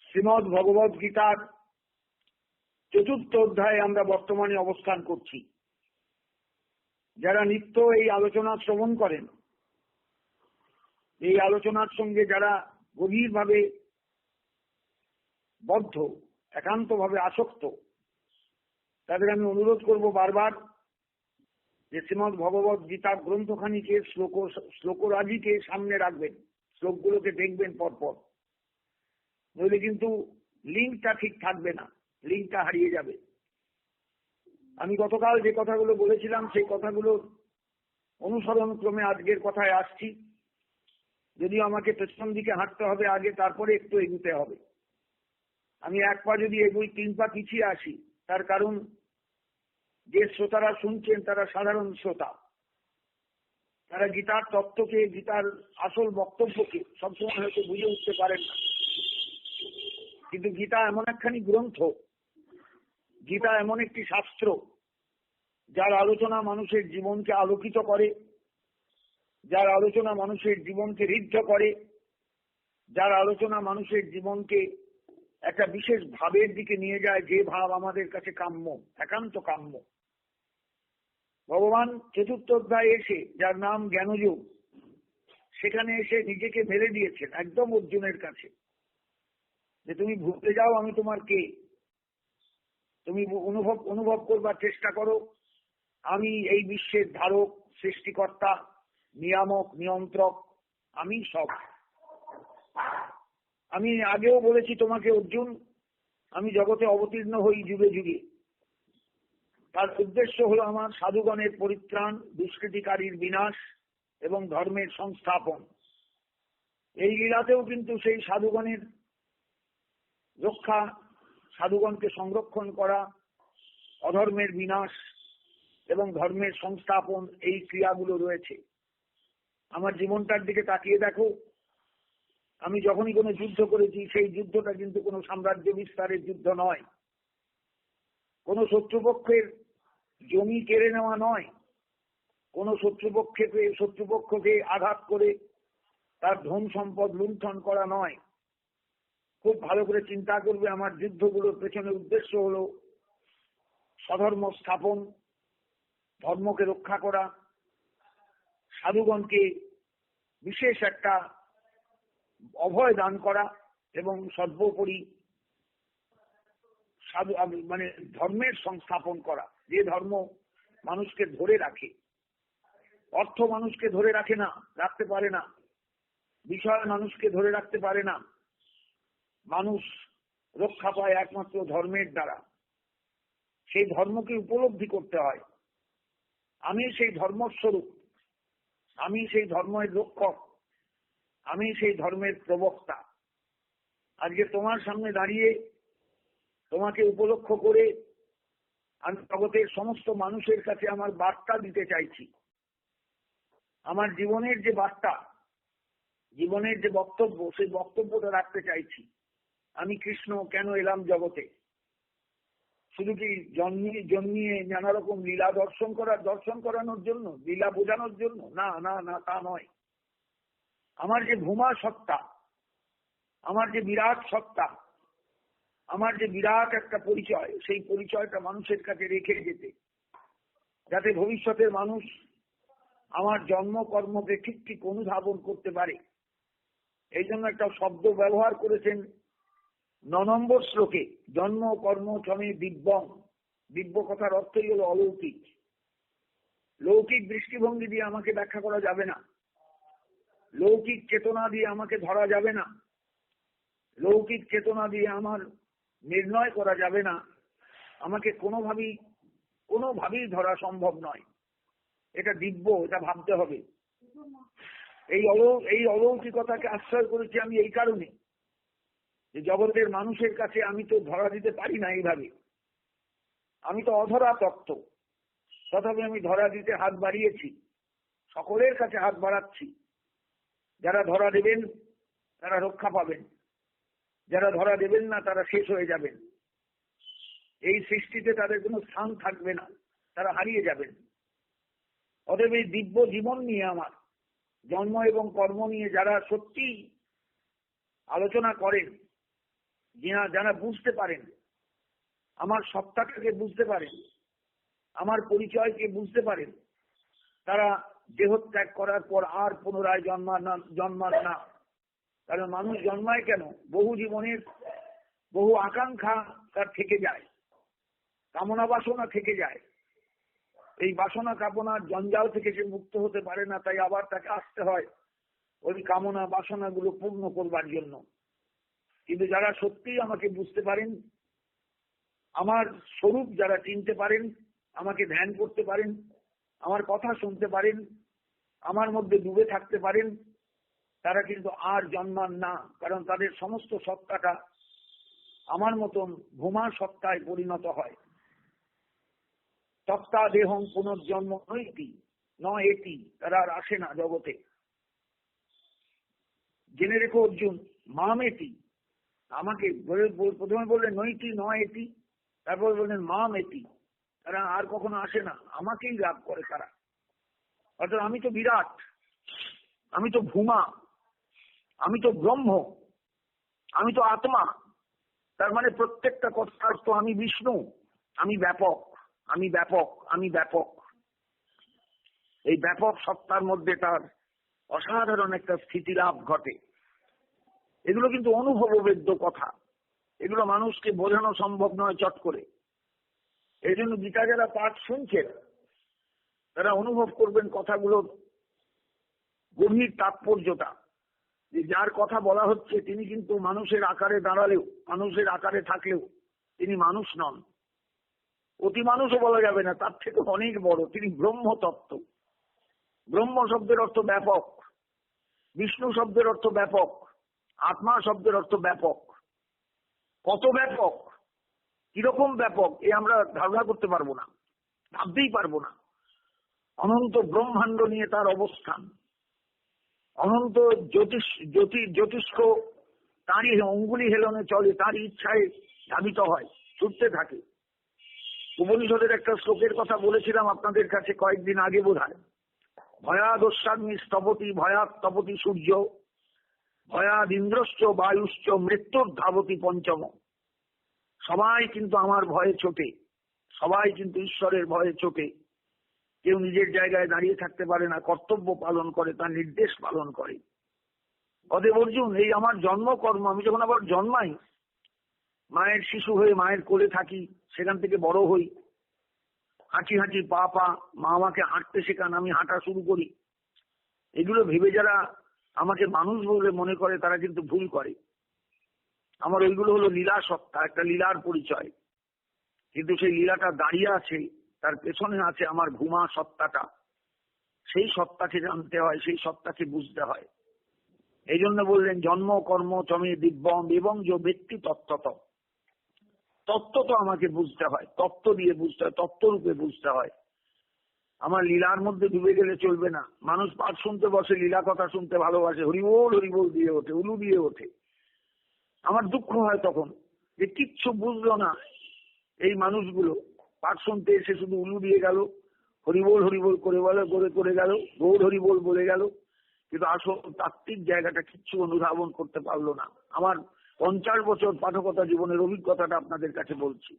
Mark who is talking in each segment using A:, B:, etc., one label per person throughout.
A: শ্রীমদ্ ভগবদ গীতার চতুর্থ অধ্যায়ে আমরা বর্তমানে অবস্থান করছি। যারা নিত্য এই আলোচনা শ্রবণ করেন, এই আলোচনার সঙ্গে যারা গভীরভাবে বদ্ধ, একান্তভাবে আসক্ত, তাদের আমি অনুরোধ করব বারবার যে শ্রীমদ্ ভগবদ গীতা গ্রন্থখানিকে শ্লোকরাজিকে সামনে রাখবেন, শ্লোকগুলোকে দেখবেন পরপর, নইলে কিন্তু লিঙ্কটা ঠিক থাকবে না, লিঙ্কটা হারিয়ে যাবে। আমি গতকাল যে কথাগুলো বলেছিলাম সেই কথাগুলোর অনুসরণ ক্রমে আজকের কথায় আসছি। যদিও আমাকে পেছন দিকে হাঁটতে হবে আগে, তারপরে একটু এগুতে হবে। আমি এক পা যদি এগুই, তিন পা পিছিয়ে আসি, তার কারণ যে শ্রোতারা শুনছেন তারা সাধারণ শ্রোতা, তারা গীতার তত্ত্বকে, গীতার আসল বক্তব্যকে সবসময় হয়তো বুঝে উঠতে পারেন না। কিন্তু গীতা এমন একখানি গ্রন্থ, গীতা এমন একটি শাস্ত্র যার আলোচনা মানুষের জীবনকে আলোকিত করে, যার আলোচনা মানুষের জীবনকে ঋদ্ধ করে, যার আলোচনা মানুষের জীবনকে একটা বিশেষ ভাবের দিকে নিয়ে যায়, যে ভাব আমাদের কাছে কাম্য, একান্ত কাম্য। ভগবান চতুর্থ অধ্যায়ে এসে, যার নাম জ্ঞানযোগ, সেখানে এসে নিজেকে মেলে দিয়েছেন একদম অর্জুনের কাছে, যে তুমি ভুলে যাও আমি তোমার কে। তুমি অনুভব করবার চেষ্টা করো, আমি এই বিশ্বের ধারক, সৃষ্টিকর্তা, নিয়ামক, নিয়ন্ত্রক, আমি সব। আমি আগেও বলেছি তোমাকে, অর্জুন, আমি জগতে অবতীর্ণ হই যুগে যুগে। তার উদ্দেশ্য হলো আমার সাধুগণের পরিত্রাণ, দুষ্কৃতিকারীর বিনাশ এবং ধর্মের সংস্থাপন। এই লীলাতেও কিন্তু সেই সাধুগণের রক্ষা, সাধুগণকে সংরক্ষণ করা, অধর্মের বিনাশ এবং ধর্মের সংস্থাপন, এই ক্রিয়াগুলো রয়েছে। আমার জীবনটার দিকে তাকিয়ে দেখো, আমি যখনই কোনো যুদ্ধ করেছি, সেই যুদ্ধটা কিন্তু কোনো সাম্রাজ্য বিস্তারের যুদ্ধ নয়, কোনো শত্রুপক্ষের জমি কেড়ে নেওয়া নয়, কোনো শত্রুপক্ষকে আঘাত করে তার ধন সম্পদ লুণ্ঠন করা নয়। খুব ভালো করে চিন্তা করবে, আমার যুদ্ধগুলোর পেছনে উদ্দেশ্য হলো স্বধর্ম স্থাপন, ধর্মকে রক্ষা করা, সাধুগণকে বিশেষ একটা অভয় দান করা এবং সর্বোপরি মানে ধর্মের সংস্থাপন করা। যে ধর্ম মানুষকে ধরে রাখে, অর্থ মানুষকে ধরে রাখে না, রাখতে পারে না, বিষয় মানুষকে ধরে রাখতে পারে না। মানুষ রক্ষা পায় একমাত্র ধর্মের দ্বারা। সেই ধর্মকে উপলব্ধি করতে হয়, আমি সেই ধর্মস্বরূপ, আমি সেই ধর্মের রক্ষক, আমি সেই ধর্মের প্রবক্তা। আজকে তোমার সামনে দাঁড়িয়ে তোমাকে উপলক্ষ করে আমি জগতের সমস্ত মানুষের কাছে আমার বার্তা দিতে চাইছি। আমার জীবনের যে বার্তা, জীবনের যে বক্তব্য, সেই বক্তব্যটা রাখতে চাইছি। আমি কৃষ্ণ কেন এলাম জগতে? শুধু কি জন্মিয়ে নানা রকম লীলা দর্শন করানোর জন্য, লীলা বোঝানোর জন্য? না না না, তা নয়। আমার যে ভূমা সত্তা, আমার যে বিরাট সত্তা, আমার যে বিরাট একটা পরিচয়, সেই পরিচয়টা মানুষের কাছে রেখে যেতে, যাতে ভবিষ্যতের মানুষ আমার জন্মকর্মকে ঠিক ঠিক অনুধাবন করতে পারে। এই জন্য একটা শব্দ ব্যবহার করেছেন 9 নম্বর শ্লোকে, জন্ম কর্ম চমে দিব্যং। দিব্য কথার অর্থই হলো অলৌকিক। লৌকিক দৃষ্টিভঙ্গি দিয়ে আমাকে ব্যাখ্যা করা যাবে না, লৌকিক চেতনা দিয়ে আমাকে ধরা যাবে না, লৌকিক চেতনা দিয়ে আমার নির্ণয় করা যাবে না, আমাকে কোনোভাবেই ধরা সম্ভব নয়। এটা দিব্য, এটা ভাবতে হবে। এই অলৌকিকতাকে আশ্রয় করেছি আমি এই কারণে যে জগতের মানুষের কাছে আমি তো ধরা দিতে পারি না এইভাবে। আমি তো অধরা তত্ত্ব, তথাপি আমি ধরা দিতে হাত বাড়িয়েছি, সকলের কাছে হাত বাড়াচ্ছি। যারা ধরা দেবেন তারা রক্ষা পাবেন, যারা ধরা দেবেন না তারা শেষ হয়ে যাবেন। এই সৃষ্টিতে তাদের কোনো স্থান থাকবে না, তারা হারিয়ে যাবেন। অতএব এই দিব্য জীবন নিয়ে, আমার জন্ম এবং কর্ম নিয়ে যারা সত্যি আলোচনা করেন, যারা বুঝতে পারেন, আমার সত্তাটাকে বুঝতে পারেন, আমার পরিচয়কে বুঝতে পারেন, তারা দেহত্যাগ করার পর আর পুনরায় জন্মান না। কারণ মানুষ জন্মায় কেন? বহু জীবনের বহু আকাঙ্ক্ষা তার থেকে যায়, কামনা বাসনা থেকে যায়। এই বাসনা কামনার জঞ্জাল থেকে সে মুক্ত হতে পারে না, তাই আবার তাকে আসতে হয় ওই কামনা বাসনাগুলো পূর্ণ করবার জন্য। কিন্তু যারা সত্যিই আমাকে বুঝতে পারেন, আমার স্বরূপ যারা চিনতে পারেন, আমাকে ধ্যান করতে পারেন, আমার কথা শুনতে পারেন, আমার মধ্যে ডুবে থাকতে পারেন, তারা কিন্তু আর জন্মান না। কারণ তাদের সমস্ত সত্তাটা আমার মতন ভূমা সত্তায় পরিণত হয়। তত্তা দেহং পুনর্জন্ম নৈতি ন এটি, তারা আর আসে না জগতে। জেনে রেখো অর্জুন, মাম এটি, আমাকে প্রথমে বললেন নৈতি ন এটি, তারপর বললেন মাম এটি, তারা আর কখনো আসে না, আমাকেই লাভ করে তারা। অর্থাৎ আমি তো বিরাট, আমি তো ভূমা, আমি তো ব্রহ্ম, আমি তো আত্মা। তার মানে প্রত্যেকটা কথার তো আমি বিষ্ণু, আমি ব্যাপক, আমি ব্যাপক, আমি ব্যাপক। এই ব্যাপক সত্তার মধ্যে তার অসাধারণ একটা স্থিতিলাভ ঘটে। এগুলো কিন্তু অনুভববেদ্য কথা, এগুলো মানুষকে বোঝানো সম্ভব নয় চট করে। এই জন্য গীতা যারা পাঠ শুনছেন তারা অনুভব করবেন কথাগুলোর গভীর তাৎপর্যতা। যে যার কথা বলা হচ্ছে তিনি কিন্তু মানুষের আকারে দাঁড়ালেও, মানুষের আকারে থাকলেও তিনি মানুষ নন। অতি মানুষও বলা যাবে না, তার থেকে অনেক বড়। তিনি ব্রহ্ম তত্ত্ব। ব্রহ্ম শব্দের অর্থ ব্যাপক, বিষ্ণু শব্দের অর্থ ব্যাপক, আত্মা শব্দের অর্থ ব্যাপক। কত ব্যাপক, কিরকম ব্যাপক, এ আমরা ধারণা করতে পারবো না, ভাবতেই পারবো না। অনন্ত ব্রহ্মাণ্ড নিয়ে তার অবস্থান, অনন্ত জ্যোতিষ্ক তারই অঙ্গুলি হেলনে চলে, তারই ইচ্ছায় ধাবিত হয়, ছুটতে থাকে। উপনিষদের একটা শ্লোকের কথা বলেছিলাম আপনাদের কাছে কয়েকদিন আগে বোধহয়, ভয়াদস্যাগ্নি স্তপতি ভয়াত তপতি সূর্য, ভয়াদ ইন্দ্রশ্চ বায়ুশ্চ মৃত্যুর ধাবতি পঞ্চম। সবাই কিন্তু আমার ভয়ে ছোটে, সবাই কিন্তু ঈশ্বরের ভয়ে ছোটে। কেউ নিজের জায়গায় দাঁড়িয়ে থাকতে পারে না, কর্তব্য পালন করে, তার নির্দেশ পালন করে। অতএব অর্জুন, এই আমার জন্মকর্ম, আমি যখন আবার জন্মাই, মায়ের শিশু হয়ে মায়ের কোলে থাকি, সেখান থেকে বড় হই, হাঁচি হাঁচি পা পা, মা আমাকে হাঁটতে শেখান, আমি হাঁটা শুরু করি। এগুলো ভেবে যারা আমাকে মানুষ বলে মনে করে তারা কিন্তু ভুল করে। আমার ওইগুলো হলো লীলা সত্তা, একটা লীলার পরিচয়। কিন্তু সেই লীলাটা দাঁড়িয়ে আছে, তার পেছনে আছে আমার ভূমা সত্তাটা। সেই সত্তাকে জানতে হয়, সেই সত্তাকে বুঝতে হয়। এই জন্য বললেন জন্ম কর্ম চমে দিব্যম এবং যে ব্যক্তি তত্ত্বত। তত্ত্ব তো আমাকে বুঝতে হয়, তত্ত্ব দিয়ে বুঝতে হয়, তত্ত্বরূপে বুঝতে হয়। আমার লীলার মধ্যে ডুবে গেলে চলবে না। মানুষ পাঠ শুনতে বসে, লীলা কথা শুনতে ভালোবাসে, হরিবোল দিয়ে ওঠে, উলু দিয়ে ওঠে। আমার দুঃখ হয় তখন যে কিচ্ছু বুঝলো না এই মানুষগুলো। পাঠ শুনতে এসে শুধু উলু দিয়ে গেল, হরিবোল করে গেল, গৌর হরিবোল বলে গেল, কিন্তু আসল তাত্ত্বিক জায়গাটা কিচ্ছু অনুধাবন করতে পারলো না। আমার 50 বছর পাঠকতা জীবনের অভিজ্ঞতাটা আপনাদের কাছে বলছি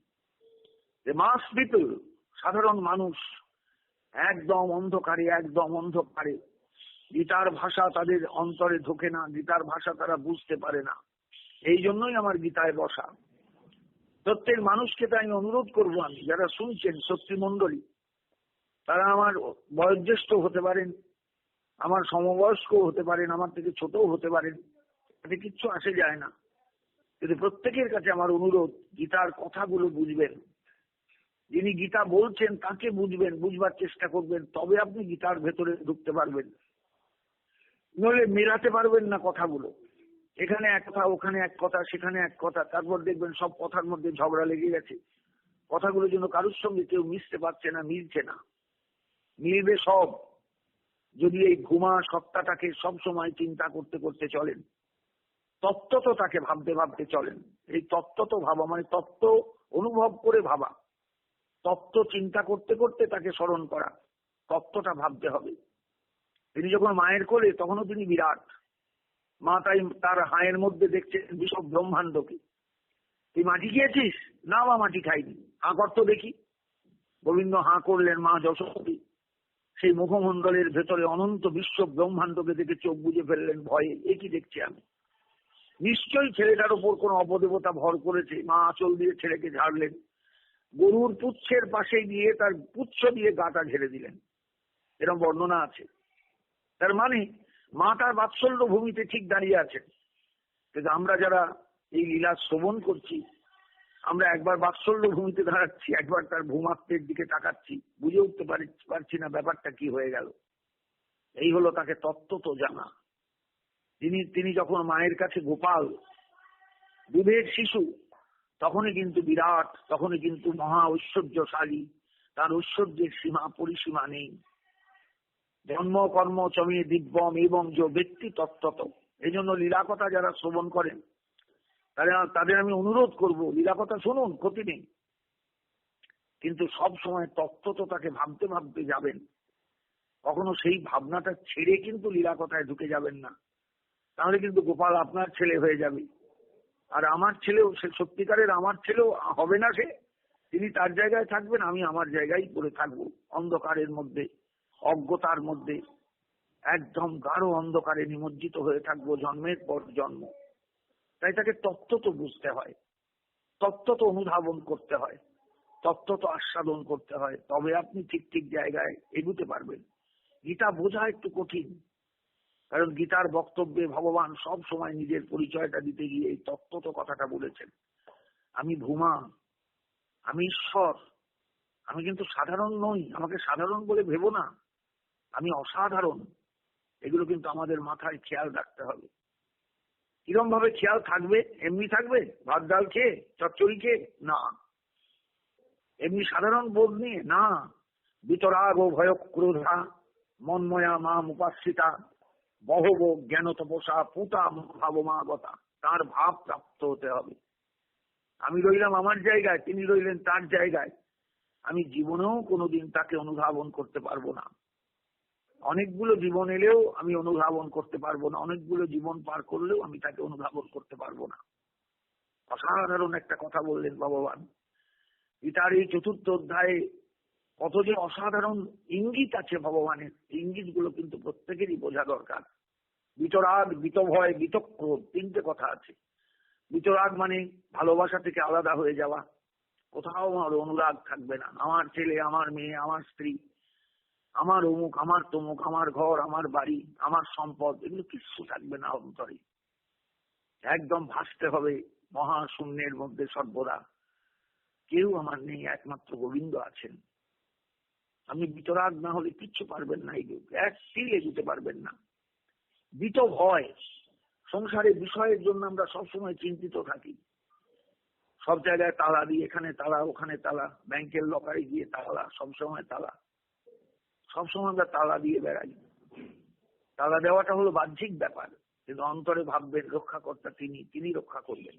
A: যে মাস পিপল, সাধারণ মানুষ একদম অন্ধকারে। গীতার ভাষা তাদের অন্তরে ঢোকে না, গীতার ভাষা তারা বুঝতে পারে না। এই জন্যই আমার গীতায় বসা। প্রত্যেক মানুষকে তাই আমি অনুরোধ করবো, আমি যারা শুনছেন শক্তিমণ্ডলী, তারা আমার বয়োজ্যেষ্ঠ হতে পারেন, আমার সমবয়স্ক হতে পারেন, আমার থেকে ছোটও হতে পারেন, এতে কিচ্ছু আসে যায় না। কিন্তু প্রত্যেকের কাছে আমার অনুরোধ, গীতার কথাগুলো বুঝবেন। যিনি গীতা বলছেন তাকে বুঝবেন, বুঝবার চেষ্টা করবেন, তবে আপনি গীতার ভেতরে ঢুকতে পারবেন। নইলে মেলাতে পারবেন না কথাগুলো। এখানে এক কথা, ওখানে এক কথা, সেখানে এক কথা, তারপর দেখবেন সব কথার মধ্যে ঝগড়া লেগে গেছে। কথাগুলো যেন কারোর সঙ্গে কেউ মিশতে পারছে না, মিলছে না। মিলবে সব যদি এই ভূমা সত্তাটাকে সব সময় চিন্তা করতে করতে চলেন, তত্ত্ব তো তাকে ভাবতে ভাবতে চলেন। এই তত্ত্ব তো ভাবা মানে তত্ত্ব অনুভব করে ভাবা, তত্ত্ব চিন্তা করতে করতে তাকে স্মরণ করা, তত্ত্বটা ভাবতে হবে। তিনি যখন মায়ের কোলে তখনও তিনি বিরাট। মা তাই তার হায়ের মধ্যে দেখছেন বিশব ব্রহ্মাণ্ডকে। তুই মাটি খেয়েছিস? না মা, মাটি খাইনি। হাঁ কর তো দেখি। গোবিন্দ হাঁ করলেন। মা যশোমতী সেই মুখমণ্ডলের ভেতরে অনন্ত বিশ্ব ব্রহ্মাণ্ডকে দেখে চোখ বুজে ফেললেন ভয়ে। এ কি দেখছি আমি? নিশ্চয়ই ছেলেটার উপর কোন অপদেবতা ভর করেছে। মা আঁচল দিয়ে ছেলেকে ঝাড়লেন, গরুর পুচ্ছের পাশে গিয়ে তার পুচ্ছ দিয়ে গাটা ঝেড়ে দিলেন। এরকম বর্ণনা আছে। তার মানে মা তার বাৎসল্য ভূমিতে ঠিক দাঁড়িয়ে আছেন। কিন্তু আমরা যারা এই লীলা শ্রবণ করছি, আমরা একবার বাৎসল্য ভূমিতে দাঁড়াচ্ছি, একবার তার ভূমাত্মের দিকে তাকাচ্ছি, বুঝে উঠতে পারছি না ব্যাপারটা কি হয়ে গেল। এই হলো তাকে তত্ত্ব তো জানা। তিনি যখন মায়ের কাছে গোপাল, দুধের শিশু, তখনই কিন্তু বিরাট, তখনই কিন্তু মহা ঐশ্বর্যশালী। তার ঐশ্বর্যের সীমা পরিসীমা নেই। জন্ম কর্ম চমে দিব্যম এবং যে ব্যক্তি তত্ত্বত। এই জন্য লীলা কথা যারা শ্রবণ করেন তাদের আমি অনুরোধ করব, লীলা কথা শুনুন, ক্ষতি নেই, কিন্তু সব সময় তত্ত্বত তাকে ভাবতে ভাবতে যাবেন। কখনো সেই ভাবনাটা ছেড়ে কিন্তু লীলা কথায় ঢুকে যাবেন না। তাহলে কিন্তু গোপাল আপনার ছেলে হয়ে যাবে। আর আমার ছেলেও, সে সত্যিকারের আমার ছেলেও হবে না। তিনি তার জায়গায় থাকবেন, আমি আমার জায়গায় পড়ে থাকবো অন্ধকারের মধ্যে, অজ্ঞতার মধ্যে, একদম গাঢ় অন্ধকারে নিমজ্জিত হয়ে থাকবো জন্মের পর জন্ম। তাই তাকে তত্ত্ব তো বুঝতে হয়, তত্ত্ব তো অনুধাবন করতে হয়, তত্ত্ব তো আস্বাদন করতে হয়, তবে আপনি ঠিক ঠিক জায়গায় এগুতে পারবেন। গীতা বোঝা একটু কঠিন, কারণ গীতার বক্তব্যে ভগবান সব সময় নিজের পরিচয়টা দিতে গিয়ে এই তত্ত্ব তো কথাটা বলেছেন। আমি ভূমা, আমি ঈশ্বর, আমি কিন্তু সাধারণ নই, আমাকে সাধারণ বলে ভেবো না, আমি অসাধারণ। এগুলো কিন্তু আমাদের মাথায় খেয়াল রাখতে হবে। কিরম ভাবে খেয়াল থাকবে? এমনি থাকবে ভাত ডাল খেয়ে, চচ্চড়ি খেয়ে? না, এমনি সাধারণ বোধ নিয়ে না। বিতরাগ ও ভয় ক্রোধা মন্ময়া মাম উপাসিতা বহব জ্ঞান তপসা পুতা ভাবমাগতা। তার ভাব প্রাপ্ত হতে হবে। আমি রইলাম আমার জায়গায়, তিনি রইলেন তার জায়গায়। আমি জীবনেও কোনোদিন তাকে অনুধাবন করতে পারবো না। অনেকগুলো জীবন এলেও আমি অনুধাবন করতে পারবো না, অনেকগুলো জীবন পার করলেও আমি তাকে অনুধাবন করতে পারবো না। অসাধারণ একটা কথা বললেন ভগবান গীতার এই 4র্থ অধ্যায়ে। কত যে অসাধারণ ইঙ্গিত আছে ভগবানের, ইঙ্গিত গুলো কিন্তু প্রত্যেকেরই বোঝা দরকার। বিতরাগ, বিতভয়, বিতক্রোধ, 3টে কথা আছে। বিতরাগ মানে ভালোবাসা থেকে আলাদা হয়ে যাওয়া, কোথাও আমার অনুরাগ থাকবে না। আমার ছেলে, আমার মেয়ে, আমার স্ত্রী, আমার অমুক, আমার তমুক, আমার ঘর, আমার বাড়ি, আমার সম্পদ, এগুলো কিছু থাকবে না অন্তরে। একদম ভাসতে হবে মহাশূন্যের মধ্যে সর্বদা। কেউ আমার নেই, একমাত্র গোবিন্দ আছেন। আপনি বিতরাগ না হলে কিচ্ছু পারবেন না, এক সিল এগোতে পারবেন না। বিত ভয়, সংসারের বিষয়ের জন্য আমরা সবসময় চিন্তিত থাকি। সব জায়গায় তালা দিই, এখানে তালা, ওখানে তালা, ব্যাংকের লকারে গিয়ে তালা, সবসময় তালা, সবসময় আমরা তালা দিয়ে বেড়াই। তালা দেওয়াটা হলো বাহ্যিক ব্যাপার, কিন্তু অন্তরে ভাববেন রক্ষাকর্তা তিনি রক্ষা করবেন।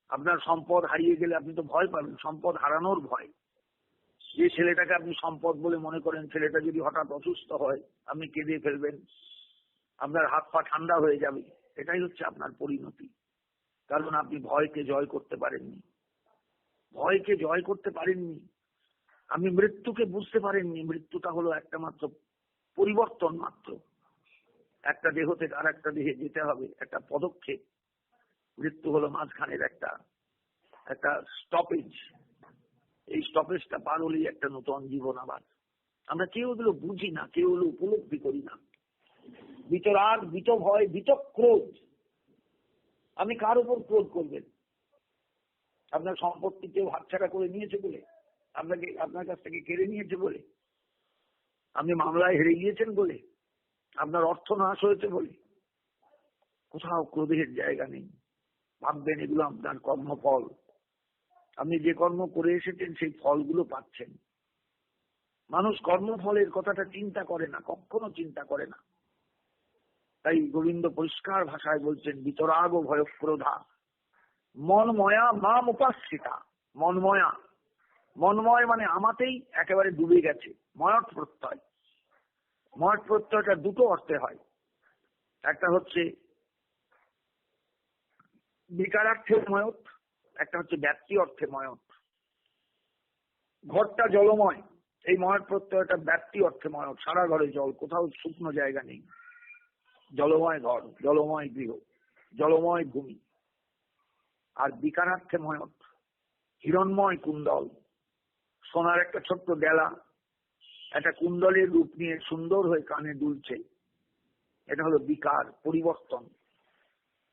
A: আপনার সম্পদ হারিয়ে গেলে আপনি তো ভয় পাবেন, সম্পদ হারানোর ভয়। যে ছেলেটাকে আপনি সম্পদ বলে মনে করেন, ছেলেটা যদি হঠাৎ অসুস্থ হয়, আপনি কেঁদে ফেলবেন, আপনার হাত পা ঠান্ডা হয়ে যাবে। এটাই হচ্ছে আপনার পরিণতি, কারণ আপনি ভয়কে জয় করতে পারেননি। ভয়কে জয় করতে পারেননি, আপনি মৃত্যুকে বুঝতে পারেননি। মৃত্যুটা হলো একটা মাত্র পরিবর্তন মাত্র, একটা দেহ থেকে আর একটা দেহে যেতে হবে, একটা পদক্ষেপ। মৃত্যু হলো মাঝখানের একটা স্টপেজ। এই স্টপেজটা পার হলেই একটা নতুন জীবন আবার। আমরা কেউ এগুলো বুঝি না, কেউ এগুলো উপলব্ধি করি না। বিতরাগ, বিত ভয়, বিত ক্রোধ। আপনি কার উপর ক্রোধ করবেন? আপনার সম্পত্তি কেউ হাতছাড়া করে নিয়েছে বলে, আপনার কাছ থেকে কেড়ে নিয়েছে বলে, আপনি মামলায় হেরে গিয়েছেন বলে, আপনার অর্থ নাশ হয়েছে বলে? কোথাও ক্রোধের জায়গা নেই। ভাববেন এগুলো আপনার কর্মফল। আপনি যে কর্ম করে এসেছেন সেই ফলগুলো পাচ্ছেন। মানুষ কর্মফলের কথাটা চিন্তা করে না, কখনো চিন্তা করে না। তাই গোবিন্দ পরিষ্কার ভাষায় বলছেন বিতরাগ ও ভয়ক্রোধা মনময়া মাম উপাসিতা। মনময়া, মনময় মানে আমাতেই একেবারে ডুবে গেছে। ময়ট প্রত্যয়, ময়ট প্রত্যয়টা দুটো অর্থে হয়। একটা হচ্ছে বিকারার্থে ময়ট, একটা হচ্ছে ব্যাপ্তি অর্থে ময়ৎ। ঘরটা জলময়, এই ময়ৎ প্রত্যয়টা ব্যাপ্তি অর্থে ময়ৎ, সারা ঘরে জল, কোথাও শুকনো জায়গা নেই। জলময় ঘর, জলময় গৃহ, জলময় ভূমি। আর বিকারার্থে ময়ৎ, হিরণময় কুণ্ডল, সোনার একটা ছোট্ট ডেলা একটা কুণ্ডলের রূপ নিয়ে সুন্দর হয়ে কানে দুলছে, এটা হলো বিকার, পরিবর্তন।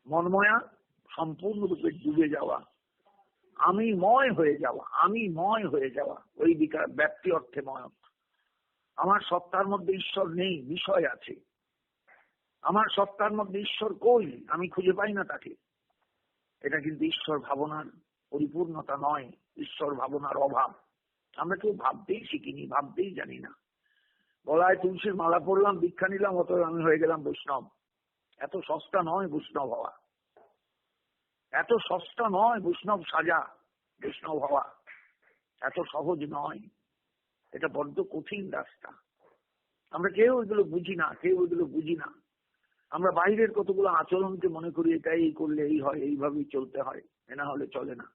A: মনময়া, সম্পূর্ণরূপে ডুবে যাওয়া, আমি ময় হয়ে যাওয়া, আমি ময় হয়ে যাওয়া, ওই বিকার ব্যাপ্তি অর্থে ময়ৎ। আমার সত্তার মধ্যে ঈশ্বর নেই, বিষয় আছে। আমার সত্তার মধ্যে ঈশ্বর কই, আমি খুঁজে পাই না তাকে। এটা কিন্তু ঈশ্বর ভাবনার পরিপূর্ণতা নয়, ঈশ্বর ভাবনার অভাব। আমরা কেউ ভাবতেই শিখিনি, ভাবতেই জানি না। গলায় তুলসীর মালা পরলাম, দীক্ষা নিলাম, অত আমি হয়ে গেলাম বৈষ্ণব। এত সস্তা নয় বৈষ্ণব হওয়া, এত সস্তা নয় বৈষ্ণব সাজা, বৈষ্ণব হওয়া এত সহজ নয়। এটা বড্ড কঠিন রাস্তা। আমরা কেউ এগুলো বুঝি না, কেউ এগুলো বুঝি না। আমরা বাইরের কতগুলো আচরণকে মনে করি এটা এই করলে এই হয়, এইভাবেই চলতে হয়, এ না হলে চলে না।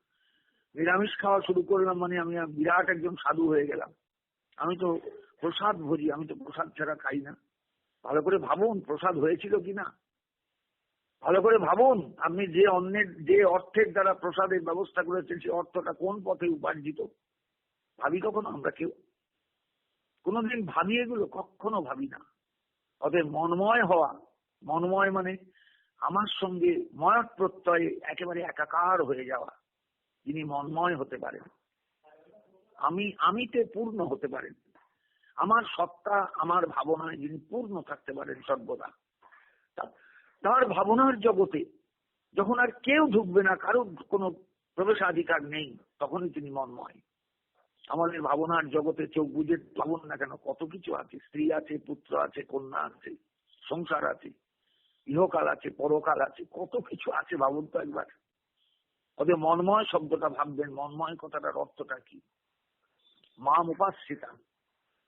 A: নিরামিষ খাওয়া শুরু করলাম মানে আমি বিরাট একজন সাধু হয়ে গেলাম। আমি তো প্রসাদ ভোজি, আমি তো প্রসাদ ছাড়া খাই না। ভালো করে ভাবুন প্রসাদ হয়েছিল কিনা, ভালো করে ভাবুন। আপনি যে অর্থের দ্বারা প্রসাদের ব্যবস্থা করেছেন সেই অর্থটা কোন পথে উপার্জিত, ভাবি কখনো আমরা কেউ? কোনোদিন ভাবি এগুলো? কখনো ভাবি না। অতএব মনময় হওয়া, মনময় মানে আমার সঙ্গে ময়ৎ প্রত্যয়ে একেবারে একাকার হয়ে যাওয়া। যিনি মনময় হতে পারেন, আমিতে পূর্ণ হতে পারেন, আমার সত্তা আমার ভাবনায় যিনি পূর্ণ থাকতে পারেন সর্বদা, তার ভাবনার জগতে যখন আর কেউ ঢুকবে না, কারো কোনো প্রবেশাধিকার নেই, তখনই তিনি মনময়। আমাদের ভাবনার জগতে চোখ বুঝে ভাবুন না কেন, কত কিছু আছে। স্ত্রী আছে, পুত্র আছে, কন্যা আছে, সংসার আছে, ইহকাল আছে, পরকাল আছে, কত কিছু আছে, ভাবুন তো একবার। ওদের মনময় শব্দটা ভাববেন, মনময় কথাটার অর্থটা কি? মাম উপাসিতা,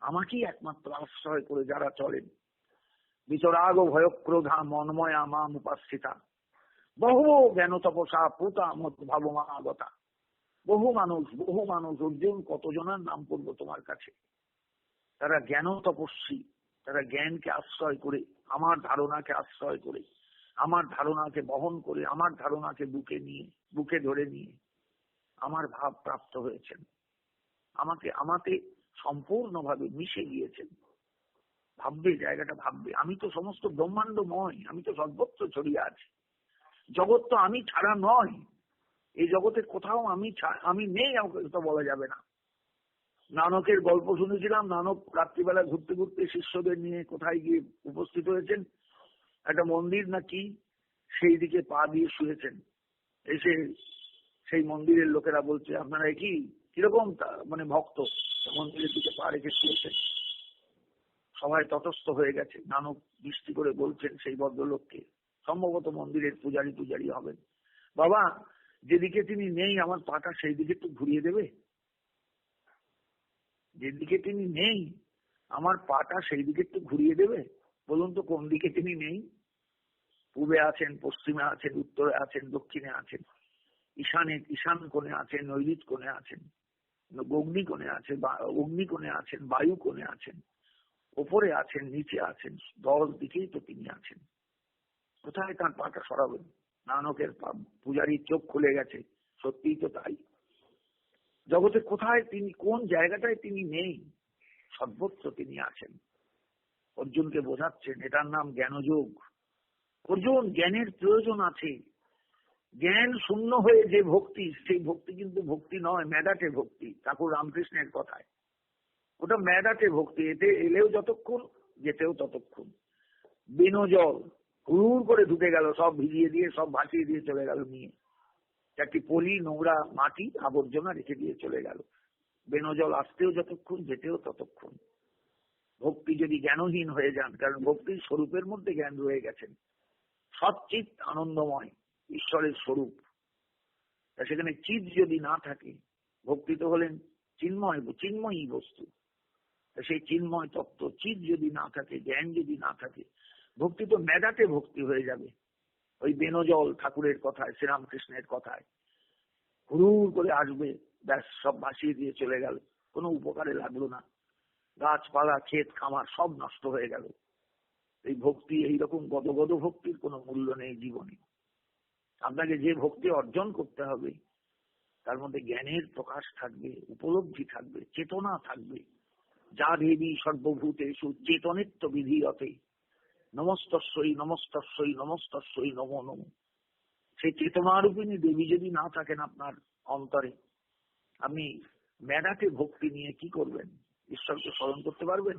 A: আমাকেই একমাত্র আশ্রয় করে যারা চলেন। বিতরাগ ভয়ক্রোধা মনময়া মাম উপাসিতা, বহু জ্ঞান তপসা পুতা মত ভাবমাগতা। বহু মানুষ অর্জুন, কতজনের নাম পড়বো তোমার কাছে। তারা জ্ঞান তপস্বী, তারা জ্ঞানকে আশ্রয় করে, আমার ধারণাকে আশ্রয় করে, আমার ধারণাকে বহন করে, আমার ধারণাকে বুকে ধরে নিয়ে আমার ভাব প্রাপ্ত হয়েছেন, আমাকে সম্পূর্ণভাবে মিশে গিয়েছেন। ভাববে, জায়গাটা ভাববে, আমি তো সমস্ত ব্রহ্মাণ্ডময়, আমি তো সর্বত্র ছড়িয়ে আছি। জগৎ তো আমি ছাড়া নয়, এই জগতের কোথাও আমি নেই, আমাকে তো বলা যাবে না। নানকের গল্প শুনেছিলাম, নানক রাত্রিবেলা ঘুরতে ঘুরতে শিষ্যদের নিয়ে কোথায় গিয়ে উপস্থিত হয়েছেন, একটা মন্দির নাকি, সেই দিকে পা দিয়ে শুয়েছেন। এসে সেই মন্দিরের লোকেরা বলছে, আপনারা কি কিরকম মানে ভক্ত, মন্দিরের দিকে পা রেখে শুয়েছেন। সবাই তটস্থ হয়ে গেছে। নানক দৃষ্টি করে বলছেন সেই ভদ্রলোককে, সম্ভবত মন্দিরের পূজারি হবেন, বাবা যেদিকে তিনি নেই আমার পাটা সেই দিকে একটু ঘুরিয়ে দেবে। যেদিকে তিনি নেই আমার পাটা সেই দিকে একটু ঘুরিয়ে দেবে। বলুন তো কোন দিকে তিনি নেই? পূবে আছেন, পশ্চিমে আছেন, উত্তরে আছেন, দক্ষিণে আছেন, ঈশান কোণে আছেন, নৈঋত কোণে আছেন, অগ্নি কোণে আছেন, বায়ু কোণে আছেন, ওপরে আছেন, নিচে আছেন, 10 দিকেই তো তিনি আছেন। কোথায় তার পাটা সরাবেন? নানকের পূজারীর চোখ খুলে গেছে, সত্যিই তো তাই। জগতে কোথায় তিনি, কোন জায়গাটায় তিনি নেই? সর্বত্র তিনি আছেন। অর্জুনকে বোঝাচ্ছেন, এটার নাম জ্ঞানযোগ। অর্জুন, জ্ঞানের প্রয়োজন আছে। জ্ঞান শূন্য হয়ে যে ভক্তি, সেই ভক্তি কিন্তু ভক্তি নয়, মেদাটে ভক্তি। ঠাকুর রামকৃষ্ণের কথায় ওটা মেদাটে ভক্তি। এতে এলেও যতক্ষণ, যেতেও ততক্ষণ। বিনো জল হুড় করে ঢুকে গেল, সব ভিজিয়ে দিয়ে, সব ভাসিয়ে দিয়ে চলে গেল নিয়ে। একটি পলি, নোংরা মাটি, আবর্জনা রেখে দিয়ে চলে গেল। বেনো জল আসতেও যতক্ষণ, যেতেও ততক্ষণ। ভক্তি যদি জ্ঞানহীন হয়ে যান, কারণ ভক্তির স্বরূপের মধ্যে জ্ঞান রয়ে গেছেন, সচ্চিত আনন্দময় ঈশ্বরের স্বরূপ, সেখানে চিৎ যদি না থাকে, ভক্তি তো হলেন চিন্ময়ী বস্তু, সেই চিন্ময় তত্ত্ব চিৎ যদি না থাকে, জ্ঞান যদি না থাকে, ভক্তি তো মেদাতে ভক্তি হয়ে যাবে। ওই বেনজল ঠাকুরের কথায়, শ্রীরামকৃষ্ণের কথায়, হুড়ুর করে আসবে, ব্যাস সব ভাসিয়ে দিয়ে চলে গেল, কোনো উপকারে লাগলো না, গাছপালা ক্ষেত খামার সব নষ্ট হয়ে গেল। এই ভক্তি, এইরকম গদগদ ভক্তির কোনো মূল্য নেই জীবনে। আপনাকে যে ভক্তি অর্জন করতে হবে তার মধ্যে জ্ঞানের প্রকাশ থাকবে, উপলব্ধি থাকবে, চেতনা থাকবে। যা দেবী সর্বভূতেষু চেতনিত্ব বিধীয়তে নমস্তস্যই নমস্তস্যই নমস্তস্যই নমো নমঃ। সেই চেতনারূপিণী দেবী যদি না থাকেন আপনার অন্তরে, আপনি মেধাকে ভক্তি নিয়ে কি করবেন? ঈশ্বরকে স্মরণ করতে পারবেন?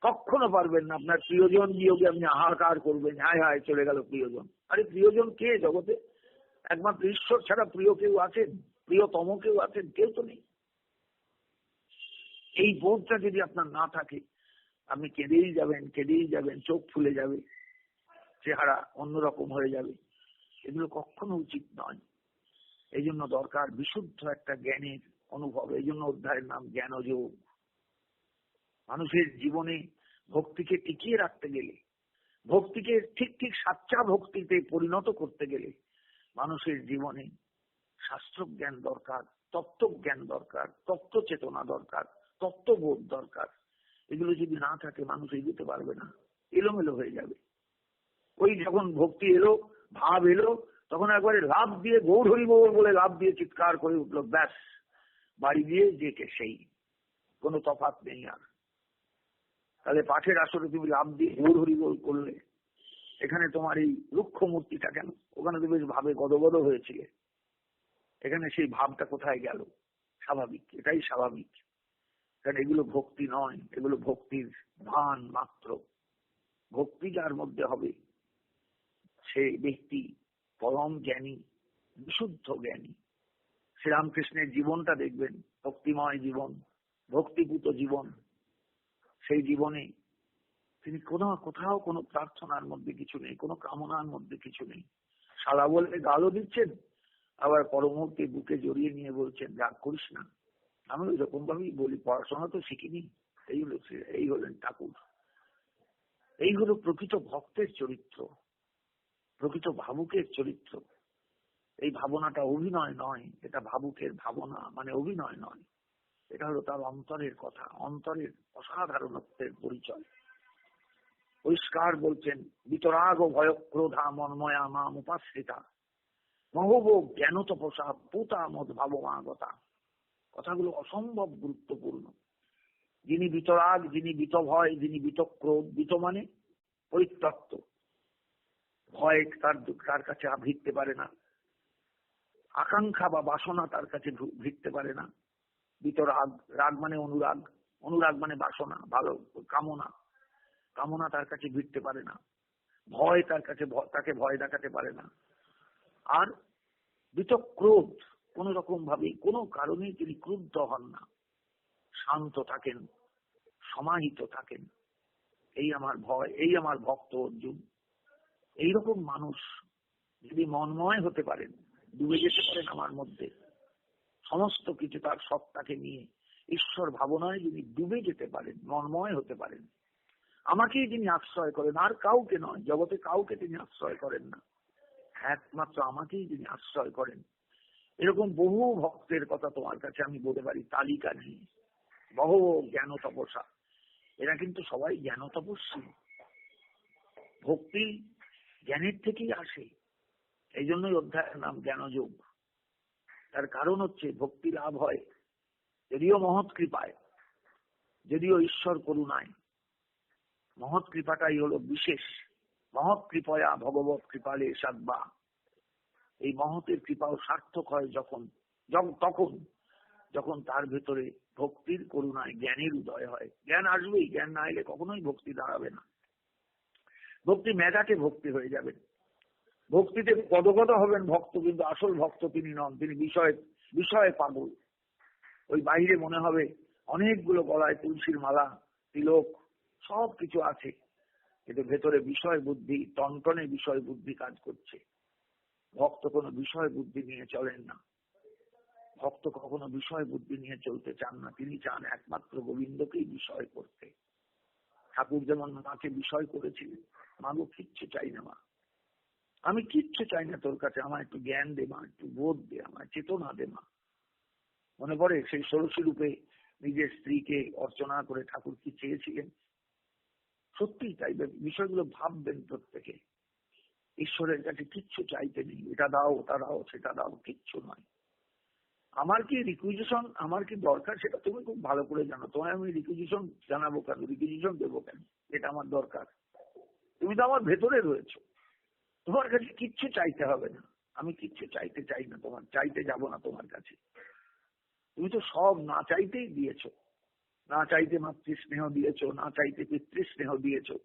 A: কখনো পারবেন না। আপনার প্রিয়জন বিয়োগে আপনি হাহাকার করবেন, হায় হায় চলে গেল প্রিয়জন। আরে প্রিয়জন কে জগতে? একমাত্র ঈশ্বর ছাড়া প্রিয় কেউ আছেন? প্রিয়তম কেউ আছেন? কেউ তো নেই। এই বোধটা যদি আপনার না থাকে, আপনি কেঁদেই যাবেন, কেঁদেই যাবেন, চোখ ফুলে যাবে, চেহারা অন্যরকম হয়ে যাবে। এগুলো কখনো উচিত নয়। এই জন্য দরকার বিশুদ্ধ একটা জ্ঞানের অনুভব। এই জন্য অধ্যায়ের নাম জ্ঞানযোগ। মানুষের জীবনে ভক্তিকে টিকিয়ে রাখতে গেলে, ভক্তিকে ঠিক ঠিক সাচ্চা ভক্তিতে পরিণত করতে গেলে মানুষের জীবনে শাস্ত্র জ্ঞান দরকার, তত্ত্বজ্ঞান দরকার, তত্ত্ব চেতনা দরকার, তত্ত্ববোধ দরকার। এগুলো যদি না থাকে মানুষ এগোতে পারবে না, এলোমেলো হয়ে যাবে। ওই যখন ভক্তি এলো, ভাব এলো, তখন একবারে লাভ দিয়ে গৌর হরি বল বলে লাভ দিয়ে চিৎকার করে উঠলো, ব্যাস বাড়ি দিয়ে যে কে সেই, কোনো তফাৎ নেই আর। তাহলে পাঠের আসরে তুমি লাভ দিয়ে গৌর হরি বল করলে, এখানে তোমার এই রুক্ষ মূর্তিটা কেন? ওখানে তো বেশ ভাবে গদগদ হয়েছিল, এখানে সেই ভাবটা কোথায় গেল? স্বাভাবিক, এটাই স্বাভাবিক। কারণ এগুলো ভক্তি নয়, এগুলো ভক্তির ভান মাত্র। ভক্তি যার মধ্যে হবে সেই ব্যক্তি পরম জ্ঞানী, বিশুদ্ধ জ্ঞানী। শ্রীরামকৃষ্ণের জীবনটা দেখবেন, ভক্তিময় জীবন, ভক্তিপূত জীবন। সেই জীবনে তিনি কোথাও কোনো প্রার্থনার মধ্যে কিছু নেই, কোনো কামনার মধ্যে কিছু নেই। শালা বলে গালও দিচ্ছেন, আবার পরমুহূর্তে বুকে জড়িয়ে নিয়ে বলছেন রাগ করিস না। আমি ওইরকম ভাবেই বলি, পড়াশোনা তো শিখিনি। এই হলেন ঠাকুর। এই হলো প্রকৃত ভক্তের চরিত্র, প্রকৃত ভাবুকের চরিত্র। এই ভাবনাটা অভিনয় নয়, এটা ভাবুকের ভাবনা, মানে অভিনয় নয়। এটা হলো তার অন্তরের কথা, অন্তরের অসাধারণত্বের পরিচয়। পরিষ্কার বলছেন, বিতরাগ ভয় ক্রোধা মন্ময়া মাম উপাশ্রিতা মহব জ্ঞান তপসা পুতা মদ ভাবমাগতা। কথাগুলো অসম্ভব গুরুত্বপূর্ণ। যিনি বিতরাগ, যিনি বিতভয়, যিনি বিতক্রোধ, বিত মানে পরিত্যক্ত, ভয় তার কাছে ভিড়তে পারে না, আকাঙ্ক্ষা বা বাসনা তার কাছে ভিড়তে পারে না। বিতরাগ, রাগ মানে অনুরাগ, অনুরাগ মানে বাসনা, ভালো কামনা, কামনা তার কাছে ভিড়তে পারে না। ভয় তাকে ভয় দেখাতে পারে না। আর বিতক্রোধ, কোন রকম ভাবে কোনো কারণে তিনি ক্রুদ্ধ হন না, শান্ত থাকেন, সমাহিত থাকেন। এই আমার ভয়, এই আমার ভক্ত অর্জুন। এইরকম মানুষ যদি মনময় হতে পারেন, ডুবে যেতে পারেন আমার মধ্যে, সমস্ত কিছু তার সত্তাকে নিয়ে ঈশ্বর ভাবনায় যিনি ডুবে যেতে পারেন, মনময় হতে পারেন, আমাকেই যিনি আশ্রয় করেন, আর কাউকে নয়, জগতে কাউকে তিনি আশ্রয় করেন না, একমাত্র আমাকেই যিনি আশ্রয় করেন। এরকম বহু ভক্তের কথা তোমার কাছে আমি বলতে পারি, তালিকা নেই। বহু জ্ঞান তপস্যা, এরা কিন্তু সবাই জ্ঞান তপস্বী। ভক্তি জ্ঞানের থেকেই আসে। এই জন্যই অধ্যায়ের নাম জ্ঞানযোগ। তার কারণ হচ্ছে ভক্তি লাভ হয় যদিও মহৎ কৃপায়, যদিও ঈশ্বর করুণায়। মহৎ কৃপাটাই হলো বিশেষ। মহৎ কৃপয়া ভগবত কৃপালে সাধবা। এই মহতের কৃপাও সার্থক হয় তখন যখন তার ভেতরে ভক্তির করুণায় জ্ঞানের উদয় হয়। জ্ঞান আসবেই, জ্ঞান না এলে কখনোই ভক্তি দাঁড়াবে না। ভক্তি মেধাতে ভক্তি হয়ে যাবেন, ভক্তিতে গদগদ হবেন ভক্ত, কিন্তু আসল ভক্ত তিনি নন, তিনি বিষয়ে পাগল। ওই বাইরে মনে হবে অনেকগুলো গলায় তুলসীর মালা, তিলক সব কিছু আছে, কিন্তু ভেতরে বিষয় বুদ্ধি, টনটনে বিষয় বুদ্ধি কাজ করছে। ভক্ত কোনো বিষয় বুদ্ধি নিয়ে চলেন না, ভক্ত কখনো বিষয় বুদ্ধি নিয়ে চলতে চান না। তিনি চান একমাত্র গোবিন্দকেই বিষয় করতে। ঠাকুর যেমন মাকে বিষয় করেছিলেন, মা গো কিচ্ছু চাই না মা, আমি কিচ্ছু চাই না তোর কাছে, আমার একটু জ্ঞান দে মা, একটু বোধ দে, আমার চেতনা দে মা। মনে পড়ে সেই ষোড়শী রূপে নিজের স্ত্রীকে অর্চনা করে ঠাকুর কি চেয়েছিলেন? সত্যি তাই, বিষয়গুলো ভাববেন প্রত্যেকে। ঈশ্বরের কাছে কিচ্ছু চাইতে নেই, এটা দাও ওটা দাও সেটা দাও, কিচ্ছু নয়। আমার কি রিকুইজিশন, আমার কি দরকার সেটা তুমি খুব ভালো করে জানো। তোমায় আমি রিকুইজিশন জানাবো কেন, রিকুইজিশন দেবো কেন? এটা আমার দরকার। তুমি তো আমার ভেতরে রয়েছো, তোমার কাছে কিচ্ছু চাইতে হবে না। আমি কিচ্ছু চাইতে চাই না, তোমার চাইতে যাব না তোমার কাছে। তুমি তো সব না চাইতেই দিয়েছো। না চাইতে মাতৃস্নেহ দিয়েছো, না চাইতে পিতৃস্নেহ দিয়েছো,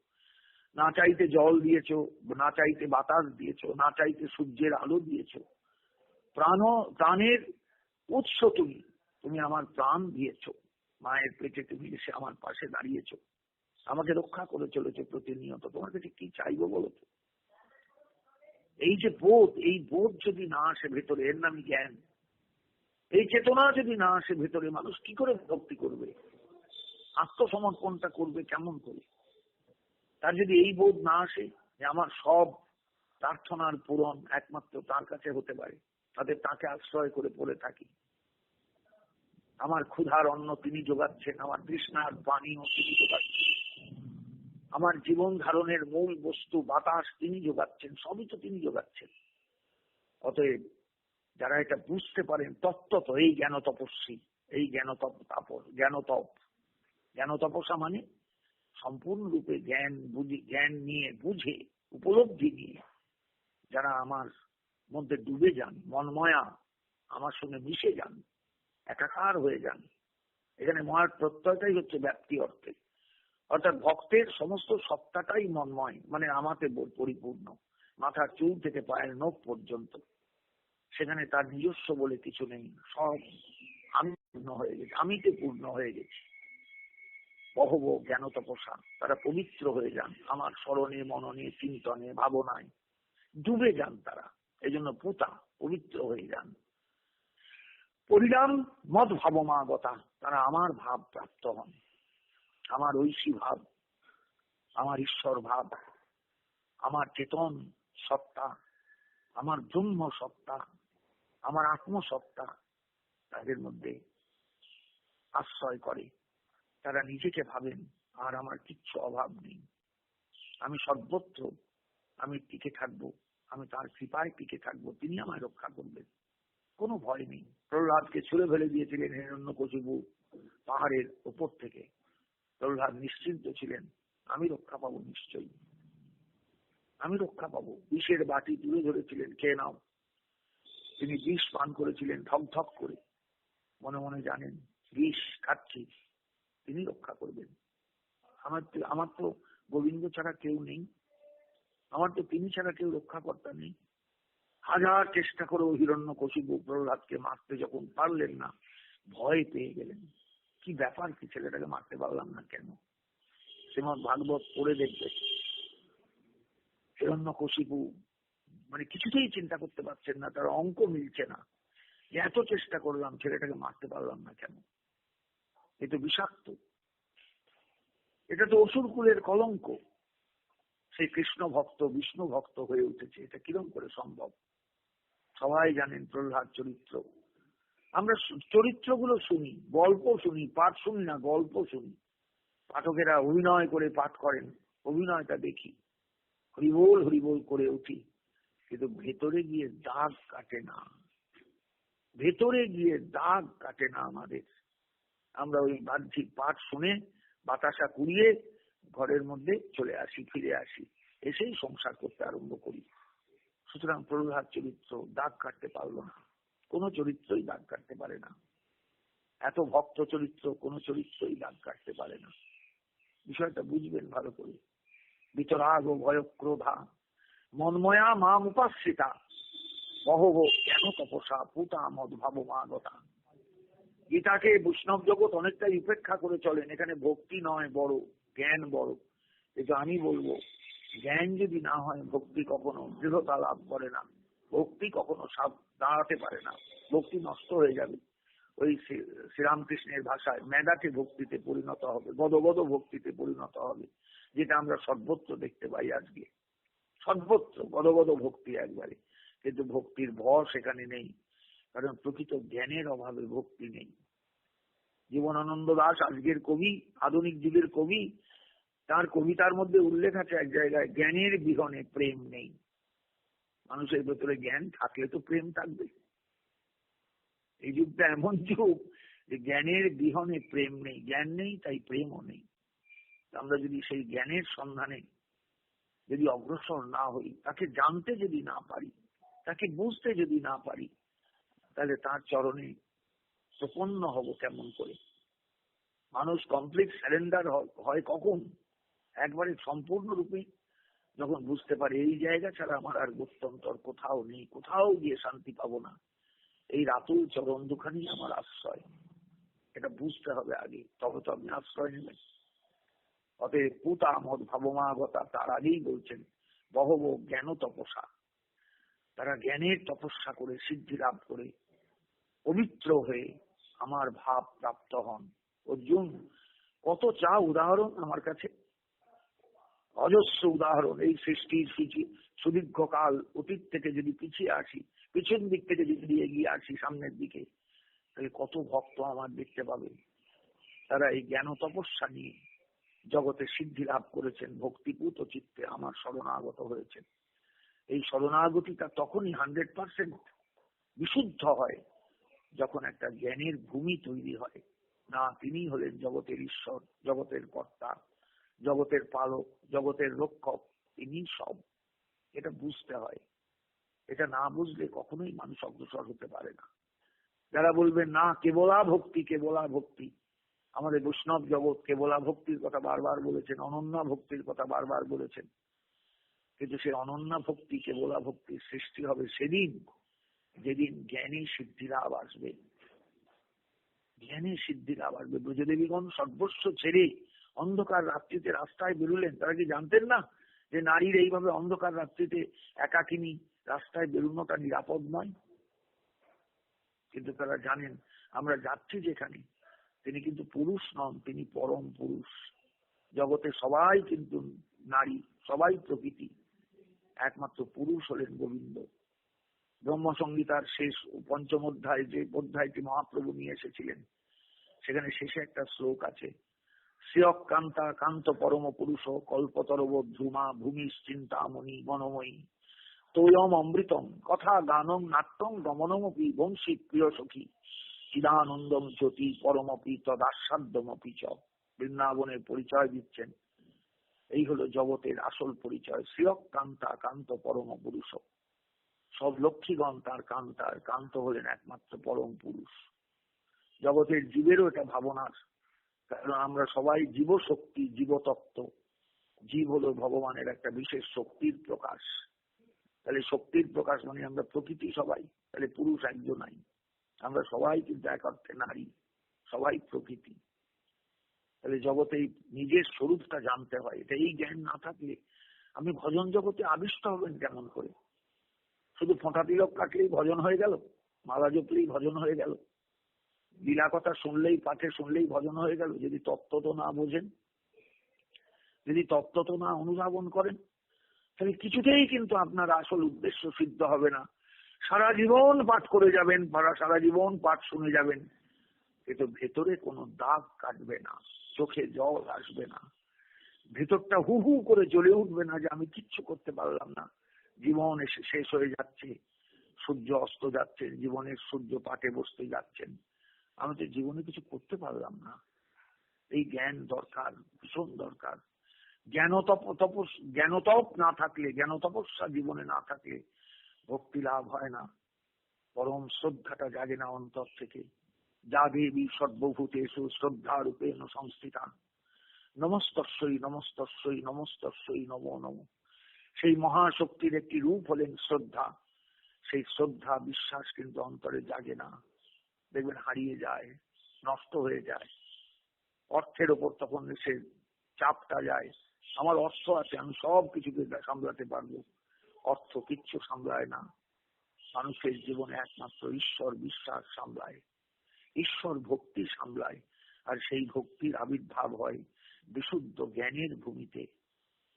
A: না চাইতে জল দিয়েছো, না চাইতে বাতাস দিয়েছো, না চাইতে সূর্যের আলো দিয়েছো। প্রাণের উৎস তুমি, তুমি আমার প্রাণ দিয়েছো। মায়ের পেটে তুমি এসে আমার পাশে দাঁড়িয়েছো, আমাকে রক্ষা করে চলেছো প্রতিনিয়ত। তোমার কাছে কি চাইবো বলো তো? এই যে বোধ, এই বোধ যদি না আসে ভেতরে, এর নামই জ্ঞান। এই চেতনা যদি না আসে ভেতরে, মানুষ কি করে ভক্তি করবে? আত্মসমর্পণটা করবে কেমন করে? তার যদি এই বোধ না আসে যে আমার সব প্রার্থনার পূরণ একমাত্র তার কাছে হতে পারে, তাদের তাকে আশ্রয় করে পড়ে থাকি। আমার ক্ষুধার অন্ন তিনি যোগাচ্ছেন, আমার তৃষ্ণার পানীয় তিনি যোগাচ্ছেন, আমার জীবন ধারণের মূল বস্তু বাতাস তিনি যোগাচ্ছেন, সবই তো তিনি যোগাচ্ছেন। অতএব যারা এটা বুঝতে পারেন তত্ত্বত, এই জ্ঞান তপস্বী, এই জ্ঞান তপস্যা মানে সম্পূর্ণরূপে জ্ঞান নিয়ে বুঝে উপলব্ধি নিয়ে যারা আমার মধ্যে ডুবে যান, মনময়া আমার সঙ্গে মিশে যান, একাকার হয়ে যান। এখানে ময়ার প্রত্যয়টাই হচ্ছে ব্যাপ্তি অর্থে, অর্থাৎ ভক্তের সমস্ত সত্তাটাই মনময়, মানে আমাতে পরিপূর্ণ, মাথার চুল থেকে পায়ের নখ পর্যন্ত। সেখানে তার নিজস্ব বলে কিছু নেই, সব আমি পূর্ণ হয়ে গেছে, আমিতে পূর্ণ হয়ে গেছি। বহব জ্ঞান তপস্যা, তারা পবিত্র হয়ে যান আমার স্মরণে, মননে, চিন্তনে, ভাবনায় ডুবে যান তারা। এই জন্য পুতা, পবিত্র হয়ে যান। পরিণাম মদ ভাবমাগতা, তারা আমার ভাব প্রাপ্ত হন, আমার ঐশী ভাব, আমার ঈশ্বর ভাব, আমার চেতন সত্তা, আমার ব্রহ্ম সত্তা, আমার আত্মসত্তা তাদের মধ্যে আশ্রয় করে। তারা নিজেকে ভাবেন আর আমার কিচ্ছু অভাব নেই, আমি সর্বত্র আমি টিকে থাকবো, আমি তার কৃপায় টিকে থাকবো, তিনি আমায় রক্ষা করবেন, কোনো ভয় নেই। প্রহ্লাদকে ছুঁড়ে ফেলে দিয়েছিলেন হিরণ্যকশিপু পাহাড়ের উপর থেকে, প্রহ্লাদ নিশ্চিন্ত ছিলেন, আমি রক্ষা পাবো, নিশ্চয়ই আমি রক্ষা পাবো। বিষের বাটি তুলে ধরেছিলেন, খেয়ে নাও। তিনি বিষ পান করেছিলেন ঠক ঠক করে, মনে মনে জানেন বিষ খাচ্ছি, তিনি রক্ষা করবেন। আমার তো গোবিন্দ ছাড়া কেউ নেই, আমার তো তিনি ছাড়া কেউ রক্ষাকর্তা নেই। হাজার চেষ্টা করেও হিরণ্যকশিপু প্রহ্লাদকে মারতে যখন পারলেন না, ভয় পেয়ে গেলেন। কি ব্যাপার, কি ছেলেটাকে মারতে পারলাম না কেন? শ্রীমদ্ ভাগবত পড়ে দেখবে, হিরণ্যকশিপু মানে কিছুতেই চিন্তা করতে পারছেন না, তার অঙ্ক মিলছে না, যে এত চেষ্টা করলাম ছেলেটাকে মারতে পারলাম না কেন? এ তো বিষাক্ত, এটা তো অসুর কুলের কলঙ্ক। সেই কৃষ্ণ ভক্ত বিষ্ণু ভক্ত হয়ে উঠেছে, এটা কিরকম করে সম্ভব? সবাই জানেন প্রহ্লাদ চরিত্র। আমরা চরিত্রগুলো শুনি, গল্প শুনি, পাঠ শুনি না, গল্প শুনি। পাঠকেরা অভিনয় করে পাঠ করেন, অভিনয়টা দেখি, হরিবোল হরিবোল করে উঠি, কিন্তু ভেতরে গিয়ে দাগ কাটে না, ভেতরে গিয়ে দাগ কাটে না আমাদের। আমরা ওই বাহ্যিক পাঠ শুনে বাতাসা কুড়িয়ে ঘরের মধ্যে চলে আসি, ফিরে আসি, এসেই সংসার করতে আরম্ভ করি। সুতরাং প্রহ্লাদ চরিত্র দাগ কাটতে পারলো না, কোন চরিত্রই দাগ কাটতে পারে না। এত ভক্ত চরিত্র কোন চরিত্রই দাগ কাটতে পারে না। বিষয়টা বুঝবেন ভালো করে। বিতরাগ ভয় ক্রোধা মন্ময়া মাম উপাশ্রিতা বহব কেন তপসা পুতা মদ ভাবমাগতা। গীতাকে বৈষ্ণব জগৎ অনেকটাই উপেক্ষা করে চলেন, এখানে ভক্তি নয় বড়, জ্ঞান বড়। কিন্তু আমি বলবো, জ্ঞান যদি না হয় ভক্তি কখনো দৃঢ়তা লাভ করে না, ভক্তি কখনো দাঁড়াতে পারে না, ভক্তি নষ্ট হয়ে যাবে। ওই শ্রীরামকৃষ্ণের ভাষায় মেধাকে ভক্তিতে পরিণত হবে, গদগদ ভক্তিতে পরিণত হবে, যেটা আমরা সর্বত্র দেখতে পাই আজকে। সর্বত্র পদবদ ভক্তি একবারে, কিন্তু ভক্তির ভর সেখানে নেই, কারণ প্রকৃত জ্ঞানের অভাবে ভক্তি নেই। জীবনানন্দ দাশ আজকের কবি, আধুনিক যুগের কবি, তার কবিতার মধ্যে উল্লেখ আছে এক জায়গায়, জ্ঞানের বিহনে প্রেম নেই। মানুষের ভেতরে জ্ঞান থাকলে তো প্রেম থাকবে। এই যুগটা এমন যুগ যে জ্ঞানের বিহনে প্রেম নেই, জ্ঞান নেই তাই প্রেমও নেই। আমরা যদি সেই জ্ঞানের সন্ধানে যদি অগ্রসর না হই, তাকে জানতে যদি না পারি, তাকে বুঝতে যদি না পারি, তাহলে তার চরণে প্রপন্ন হব কেমন করে? মানুষ কমপ্লিট সারেন্ডার হয় কখন? একবারে সম্পূর্ণরূপে যখন বুঝতে পারে এই জায়গা ছাড়া আমার আর গত্যন্তর কোথাও নেই, কোথাও গিয়ে শান্তি পাবো না, এই রাতুল চরণ দুখানি আমার আশ্রয়, এটা বুঝতে হবে আগে, তবে তো আপনি আশ্রয় নেবেন। অতএব পুতা মদ ভাবমাগতা তার আগেই বলছেন বহব জ্ঞান তপসা, তারা জ্ঞানের তপস্যা করে সিদ্ধি লাভ করে পবিত্র হয়ে আমার ভাব প্রাপ্ত হন। অর্জুন, কত চা উদাহরণ আমার কাছে, অজস্র উদাহরণ। এই সৃষ্টির সুদীর্ঘকাল অতীত থেকে যদি পিছিয়ে আসি, পিছন দিক থেকে যদি এগিয়ে আসি সামনের দিকে, তাহলে কত ভক্ত আমার দেখতে পাবে, তারা এই জ্ঞান তপস্যা নিয়ে জগতে সিদ্ধি লাভ করেছেন, ভক্তিপূত চিত্তে আমার শরণাগত হয়েছেন। এই শরণাগতিটা তখনই 100% বিশুদ্ধ হয় যখন একটা জ্ঞানের ভূমি তৈরি হয়। না, তিনি হলেন জগতের ঈশ্বর, জগতের কর্তা, জগতের পালক, জগতের রক্ষক, তিনি সব। এটা বুঝতে হয়। এটা না বুঝলে কখনোই মানুষ অগ্রসর হতে পারে না। যারা বলবেন না কেবলা ভক্তি, কেবলা ভক্তি, আমাদের বৈষ্ণব জগৎ কেবলা ভক্তির কথা বারবার বলেছেন, অনন্যা ভক্তির কথা বারবার বলেছেন, কিন্তু সেই অনন্যা ভক্তি, কেবলা ভক্তির সৃষ্টি হবে সেদিন যেদিন জ্ঞানী সিদ্ধি লাভ আসবে। জ্ঞানী সিদ্ধি লাভ আসবে। ব্রজদেবীগণ সর্বস্ব ছেড়ে অন্ধকার রাত্রিতে রাস্তায় বেরুলেন। তারা কি জানতেন না যে নারীর এইভাবে অন্ধকার রাত্রিতে একাকিনী রাস্তায় বেরোনোটা নিরাপদ নয়? কিন্তু তারা জানেন আমরা যাচ্ছি যেখানে, তিনি কিন্তু পুরুষ নন, তিনি পরম পুরুষ। জগতে সবাই কিন্তু নারী, সবাই প্রকৃতি, একমাত্র পুরুষ হলেন গোবিন্দ। ব্রহ্মসংহিতার শেষ পঞ্চম অধ্যায়, যে অধ্যায়টি মহাপ্রভু নিয়ে এসেছিলেন, সেখানে শেষে একটা শ্লোক আছে, শ্রিয়ক কান্তা কান্ত পরম পুরুষ কল্পতরব ধ্রুমা ভূমি চিন্তামণি গণময়ী তৈয়ম অমৃতম কথা গানম নাট্যম গমনমপি বংশী প্রিয় সখী চিদানন্দম জ্যোতি পরমপি তদাস্বাদ্যমপি চ। বৃন্দাবনের পরিচয় দিচ্ছেন, এই হলো জগতের আসল পরিচয়। শ্রিয়ক কান্তা কান্ত পরম পুরুষ, সব লক্ষ্মীগণ তার কান্তার, কান্ত হলেন একমাত্র পরম পুরুষ। জগতের জীবেরও এটা ভাবনার, কারণ আমরা সবাই জীব শক্তি, জীবতত্ত্ব। জীব হলো ভগবানের একটা বিশেষ শক্তির প্রকাশ। তাহলে শক্তির প্রকাশ মানে আমরা প্রকৃতি সবাই, তাহলে পুরুষ একজনাই। আমরা সবাই কিন্তু এক অর্থে নারী, সবাই প্রকৃতি। তাহলে জগতে নিজের স্বরূপটা জানতে হয়। এটা এই জ্ঞান না থাকলে আপনি ভজন জগতে আবিষ্ট হবেন কেমন করে? শুধু ফোঁটা তিলক কাটলেই ভজন হয়ে গেল, মালা জপলেই ভজন হয়ে গেল, লীলা কথা শুনলেই, পাঠে শুনলেই ভজন হয়ে গেল? যদি তত্ত্ব তো না বোঝেন, যদি তত্ত্ব তো না অনুধাবন করেন, তাহলে কিছুতেই কিন্তু আপনার আসল উদ্দেশ্য সিদ্ধ হবে না। সারা জীবন পাঠ করে যাবেন, সারা জীবন পাঠ শুনে যাবেন, কিন্তু ভেতরে কোনো দাগ কাটবে না, চোখে জল আসবে না, ভেতরটা হু হু করে জ্বলে উঠবে না যে আমি কিচ্ছু করতে পারলাম না, জীবন এসে শেষ হয়ে যাচ্ছে, সূর্য অস্ত যাচ্ছে, জীবনের সূর্য পাটে বসতে যাচ্ছেন, আমি তো জীবনে কিছু করতে পারলাম না। এই জ্ঞান দরকার, ভীষণ দরকার। জ্ঞানতপ না থাকলে, জ্ঞান তপস্যা জীবনে না থাকলে ভক্তি লাভ হয় না, পরম শ্রদ্ধাটা জাগে না অন্তর থেকে। যা দেবী সর্বভূতেষু শ্রদ্ধা রূপেণ সংস্থিতা নমস্তস্যই নমস্তস্যই নমস্তস্যই নমো নমঃ। সেই মহাশক্তির একটি রূপ হলেন শ্রদ্ধা। সেই শ্রদ্ধা বিশ্বাস কিন্তু অন্তরে জাগে না, দেখবেন হারিয়ে যায়, নষ্ট হয়ে যায়। অর্থের ওপর তখন সে চাপটা যায়, আমার অর্থ আছে, আমি সব কিছুকে সামলাতে পারবো। অর্থ কিচ্ছু সামলায় না। মানুষের জীবনে একমাত্র ঈশ্বর বিশ্বাস সামলায়, ঈশ্বর ভক্তি সামলায়। আর সেই ভক্তির আবির্ভাব হয় বিশুদ্ধ জ্ঞানের ভূমিতে।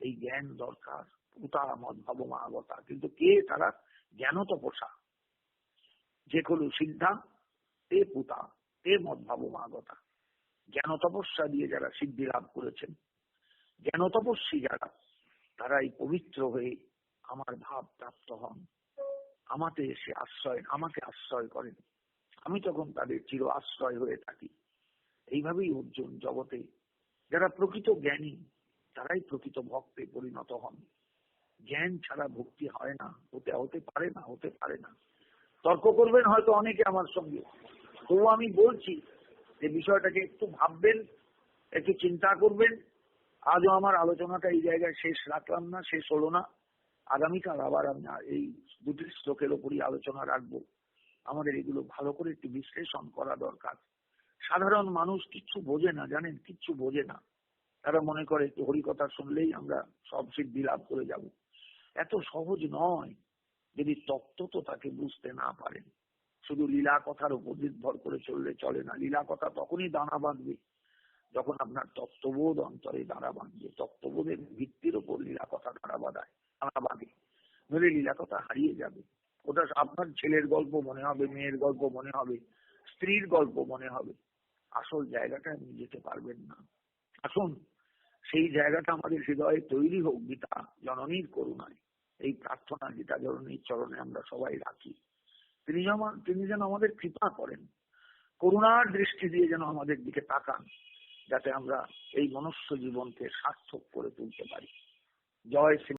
A: এই জ্ঞান দরকার, পুতা মদ্ভাবমাগতা, কিন্তু কে তারা? জ্ঞান তপসা যে খলু সিদ্ধা তে পুতা তে মদ্ভাবমাগতা। জ্ঞান তপস্যা দিয়ে যারা সিদ্ধি লাভ করেছেন, জ্ঞান তপস্বী যারা, তারাই পবিত্র হয়ে আমার ভাব প্রাপ্ত হন, আমাকে এসে আমাকে আশ্রয় করেন, আমি তখন তাদের চির আশ্রয় হয়ে থাকি। এইভাবেই অর্জুন জগতে যারা প্রকৃত জ্ঞানী, তারাই প্রকৃত ভক্তে পরিণত হন। জ্ঞান ছাড়া ভক্তি হয় না, হতে পারে না। তর্ক করবেন হয়তো অনেকে আমার সঙ্গে, তবু আমি বলছি যে বিষয়টাকে একটু ভাববেন, একটু চিন্তা করবেন। আজও আমার আলোচনাটা এই জায়গায় শেষ রাখলাম না, শেষ হলো না। আগামীকাল আবার আমি এই দুটি শ্লোকের ওপরই আলোচনা রাখবো। আমাদের এগুলো ভালো করে একটু বিশ্লেষণ করা দরকার। সাধারণ মানুষ কিচ্ছু বোঝে না, জানেন, কিচ্ছু বোঝে না। তারা মনে করে একটু হরিকথা শুনলেই আমরা সব সিদ্ধি লাভ করে যাব। এত সহজ নয় যদি তত্ত্ব তো তাকে বুঝতে না পারেন। শুধু লীলা কথার উপর নির্ভর করে চললে চলে না। লীলা কথা তখনই দানা বাঁধবে যখন আপনার তত্ত্ববোধ অন্তরে দাঁড়া বাঁধবে। তত্ত্ববোধের ভিত্তির উপর লীলা কথা দাঁড়া বাঁধে, নইলে লীলা কথা হারিয়ে যাবে। ওটা আপনার ছেলের গল্প মনে হবে, মেয়ের গল্প মনে হবে, স্ত্রীর গল্প মনে হবে। আসল জায়গাটা আপনি যেতে পারবেন না। আসুন সেই জায়গাটা আমাদের হৃদয়ে তৈরি হোক গীতা জননীর করুণায়। এই প্রার্থনা গীতা জননীর চরণে আমরা সবাই রাখি। তিনি যেন আমাদের কৃপা করেন, করুণার দৃষ্টি দিয়ে যেন আমাদের দিকে তাকান, যাতে আমরা এই মনুষ্য জীবনকে সার্থক করে তুলতে পারি। জয় শ্রী